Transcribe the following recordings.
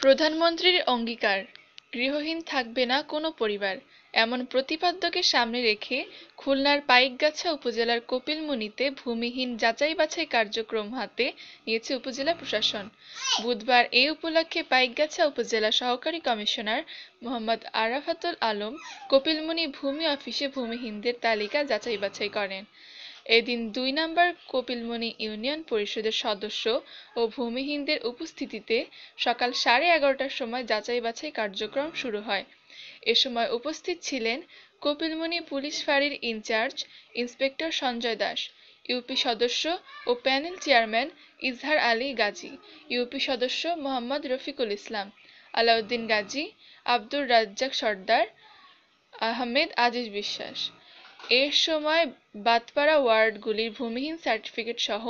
প্রধানমন্ত্রীর অঙ্গীকার, গৃহহীন থাকবে না কোনো পরিবার, এমন প্রতিপাদ্যকে সামনে রেখে খুলনার পাইকগাছা উপজেলার কপিলমুনিতে ভূমিহীন যাচাই-বাছাই কার্যক্রম হাতে নিয়েছে উপজেলা প্রশাসন। বুধবার এ উপলক্ষে পাইকগাছা উপজেলা সহকারী কমিশনার মোহাম্মদ আরাফাতুল আলম কপিলমুনি ভূমি অফিসে ভূমিহীনদের তালিকা যাচাই-বাছাই করেন। এদিন ২ নম্বর কপিলমুনি ইউনিয়ন পরিষদের সদস্য ও ভূমিহীনদের উপস্থিতিতে সকাল 11:30টার সময় যাচাই-বাছাই কার্যক্রম শুরু হয়। এ সময় উপস্থিত ছিলেন কপিলমুনি পুলিশ ফাঁড়ির in charge inspector Sanjay Das, UP সদস্য ও panel chairman Izhar Ali Gazi, UP সদস্য মোহাম্মদ রফিকুল ইসলাম, আলাউদ্দিন গাজী, আব্দুর রাজ্জাক সর্দার, আহমেদ আজিজ বিশ্বাস। এ সময় বাতপাড়া ওয়ার্ডগুলির ভূমিহীন সার্টিফিকেট সহ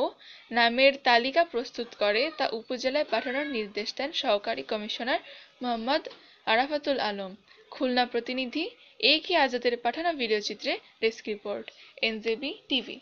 নামের তালিকা প্রস্তুত করে তা উপজেলায় পাঠানোর নির্দেশ দেন সহকারী কমিশনার মোহাম্মদ আরাফাতুল আলম। খুলনা প্রতিনিধি এ কে আজাদের পাঠানো ভিডিওচিত্রে ডেস্ক রিপোর্ট, এনজেবি টিভি।